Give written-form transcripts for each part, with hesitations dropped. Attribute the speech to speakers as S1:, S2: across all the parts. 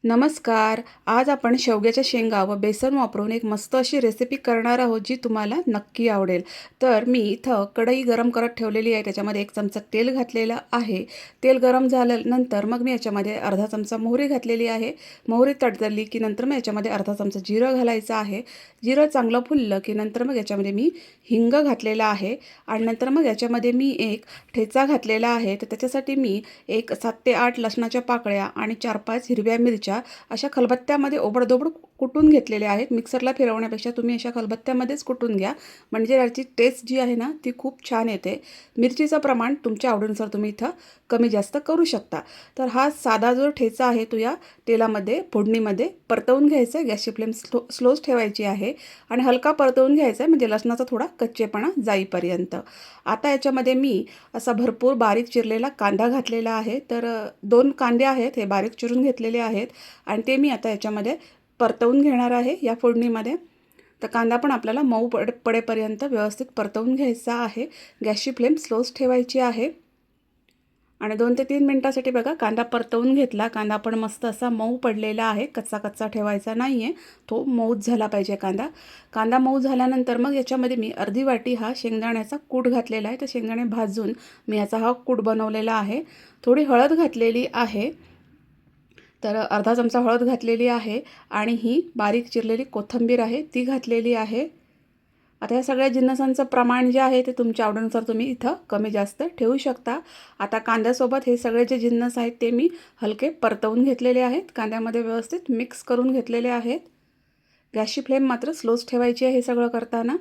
S1: नमस्कार. आज आपण शेवग्याच्या शेंगा व बेसन वापरून एक मस्त अशी रेसिपी करणार आहोत जी तुम्हाला नक्की आवडेल. तर मी इथं कढई गरम करत ठेवलेली आहे. त्याच्यामध्ये 1 चमचा तेल घातलेलं आहे. तेल गरम झाल्यानंतर मग मी याच्यामध्ये अर्धा चमचा मोहरी घातलेली आहे. मोहरी तडतडली की नंतर मग याच्यामध्ये अर्धा चमचा जिरं घालायचं आहे. जिरं चांगलं फुललं की नंतर मग याच्यामध्ये मी हिंग घातलेला आहे आणि नंतर मग याच्यामध्ये मी एक ठेचा घातलेला आहे. तर त्याच्यासाठी मी एक 7 ते 8 लसणाच्या पाकळ्या आणि 4-5 हिरव्या मिरच्या अशा खलबत्त्यामध्ये ओबडधोबड कुटून घेतलेल्या आहेत. मिक्सरला फिरवण्यापेक्षा तुम्ही अशा खलबत्त्यामध्येच कुटून घ्या, म्हणजे याची टेस्ट जी आहे ना ती खूप छान येते. मिरचीचं प्रमाण तुमच्या आवडीनुसार तुम्ही इथं कमी जास्त करू शकता. तर हा साधा जो ठेचा आहे तो या तेलामध्ये फोडणीमध्ये परतवून घ्यायचा आहे. गॅसची फ्लेम स्लोच ठेवायची आहे आणि हलका परतवून घ्यायचा आहे, म्हणजे लसणाचा थोडा कच्चेपणा जाईपर्यंत. आता याच्यामध्ये मी असा भरपूर बारीक चिरलेला कांदा घातलेला आहे. तर 2 कांदे आहेत, हे बारीक चिरून घेतलेले आहेत आणि ते मी आता याच्यामध्ये परतवून घेणार आहे या फोडणीमध्ये. तर कांदा पण आपल्याला मऊ पडेपर्यंत व्यवस्थित परतवून घ्यायचा आहे. गॅसची फ्लेम स्लोच ठेवायची आहे आणि 2 ते 3 मिनिटासाठी बघा कांदा परतवून घेतला. कांदा पण मस्त असा मऊ पडलेला आहे, कच्चा कच्चा ठेवायचा नाही आहे, तो मऊच झाला पाहिजे कांदा. कांदा मऊ झाल्यानंतर मग याच्यामध्ये मी अर्धी वाटी हा शेंगदाण्याचा कूट घातलेला आहे. तर शेंगदाणे भाजून मी याचा हा कूट बनवलेला आहे. थोडी हळद घातलेली आहे, तर अर्धा चमचा हळद घातलेली आहे आणि ही बारीक चिरलेली कोथिंबीर आहे ती घातलेली आहे. आता या सगळ्या जिन्नसांचं प्रमाण जे आहे ते तुमच्या आवडीनुसार तुम्ही इथं कमी जास्त ठेवू शकता. आता कांद्यासोबत हे सगळे जे जिन्नस आहेत ते मी हलके परतवून घेतलेले आहेत, कांद्यामध्ये व्यवस्थित मिक्स करून घेतलेले आहेत. गॅसची फ्लेम मात्र स्लोच ठेवायची आहे हे सगळं करताना.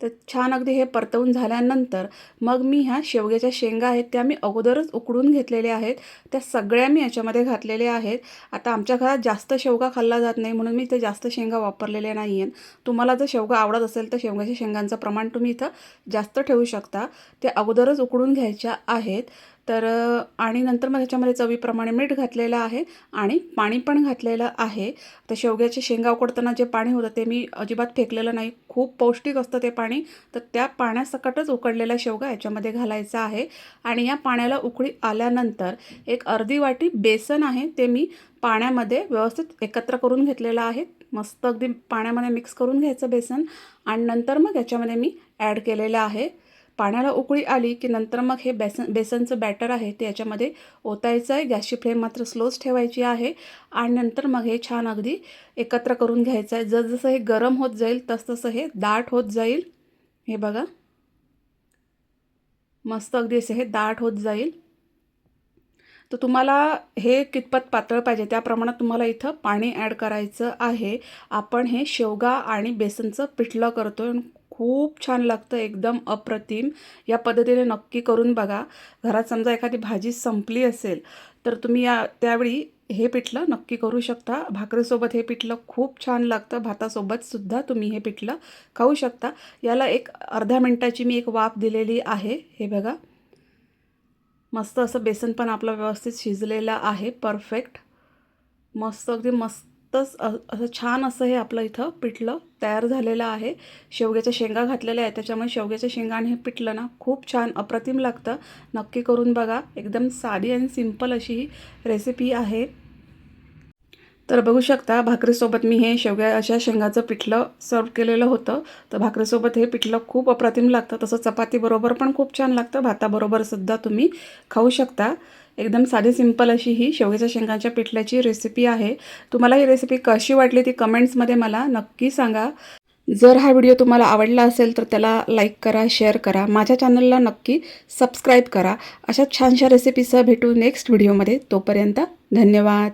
S1: तर छान अगदी हे परतवून झाल्यानंतर मग मी ह्या शेवग्याच्या शेंगा आहेत त्या मी अगोदरच उकडून घेतलेल्या आहेत, त्या सगळ्या मी याच्यामध्ये घातलेल्या आहेत. आता आमच्या घरात जास्त शेवगा खाल्ला जात नाही म्हणून मी इथे जास्त शेंगा वापरलेल्या नाही आहेत. तुम्हाला जर शेवगा आवडत असेल तर शेवग्याच्या शेंगांचं प्रमाण तुम्ही इथं जास्त ठेवू शकता. ते अगोदरच उकडून घ्यायच्या आहेत. तर आणि नंतर मग ह्याच्यामध्ये चवीप्रमाणे मीठ घातलेलं आहे आणि पाणी पण घातलेलं आहे. तर शेवग्याचे शेंगा उकडताना जे पाणी होतं ते मी अजिबात फेकलेलं नाही, खूप पौष्टिक असतं ते पाणी. तर त्या पाण्यासकटच उकडलेला शेवगा याच्यामध्ये घालायचा आहे आणि या पाण्याला उकळी आल्यानंतर एक अर्धी वाटी बेसन आहे ते मी पाण्यामध्ये व्यवस्थित एकत्र करून घेतलेलं आहे. मस्त अगदी पाण्यामध्ये मिक्स करून घ्यायचं बेसन आणि नंतर मग याच्यामध्ये मी ॲड केलेलं आहे. पाण्याला उकळी आली की नंतर मग हे बेसनचं बॅटर आहे ते याच्यामध्ये ओतायचं आहे. गॅसची फ्लेम मात्र स्लोच ठेवायची आहे आणि नंतर मग हे छान अगदी एकत्र करून घ्यायचं आहे. जसजसं हे गरम होत जाईल तसतसं हे दाट होत जाईल. हे बघा मस्त अगदी असं हे दाट होत जाईल. तर तुम्हाला हे कितपत पातळ पाहिजे त्या प्रमाणात तुम्हाला इथं पाणी ॲड करायचं आहे. आपण हे शेवगा आणि बेसनचं पिठलं करतो आहे, खूप छान लागतं, एकदम अप्रतिम. या पद्धतीने नक्की करून बघा. घरात समजा एखादी भाजी संपली असेल तर तुम्ही त्यावेळी हे पिठलं नक्की करू शकता. भाकरीसोबत हे पिठलं खूप छान लागतं, भातासोबतसुद्धा तुम्ही हे पिठलं खाऊ शकता. याला एक अर्ध्या मिनटाची मी एक वाफ दिलेली आहे. हे बघा मस्त असं बेसन पण आपलं व्यवस्थित शिजलेलं आहे, परफेक्ट. मस्त अगदी मस्तच असं छान असं हे आपलं इथं पिठलं तयार झालेलं आहे. शेवग्याच्या शेंगा घातलेल्या आहेत त्याच्यामुळे शेवग्याच्या शेंगा आणि हे पिठलं ना खूप छान अप्रतिम लागतं. नक्की करून बघा. एकदम साधी आणि सिंपल अशी ही रेसिपी आहे. तर बघू शकता भाकरीसोबत मी हे शेवग्याच्या शेंगाचं पिठलं सर्व केलेलं होतं. तर भाकरीसोबत हे पिठलं खूप अप्रतिम लागतं. तसं चपातीबरोबर पण खूप छान लागतं, भाताबरोबरसुद्धा तुम्ही खाऊ शकता. एकदम साधी सिंपल अशी ही शेवग्याच्या शेंगाच्या पिठल्याची रेसिपी आहे. तुम्हाला ही रेसिपी कशी वाटली ती कमेंट्समध्ये मला नक्की सांगा. जर हा व्हिडिओ तुम्हाला आवडला असेल तर त्याला लाईक करा, शेअर करा. माझ्या चॅनलला नक्की सबस्क्राईब करा. अशा छानशा रेसिपीसह भेटू नेक्स्ट व्हिडिओमध्ये. तोपर्यंत धन्यवाद.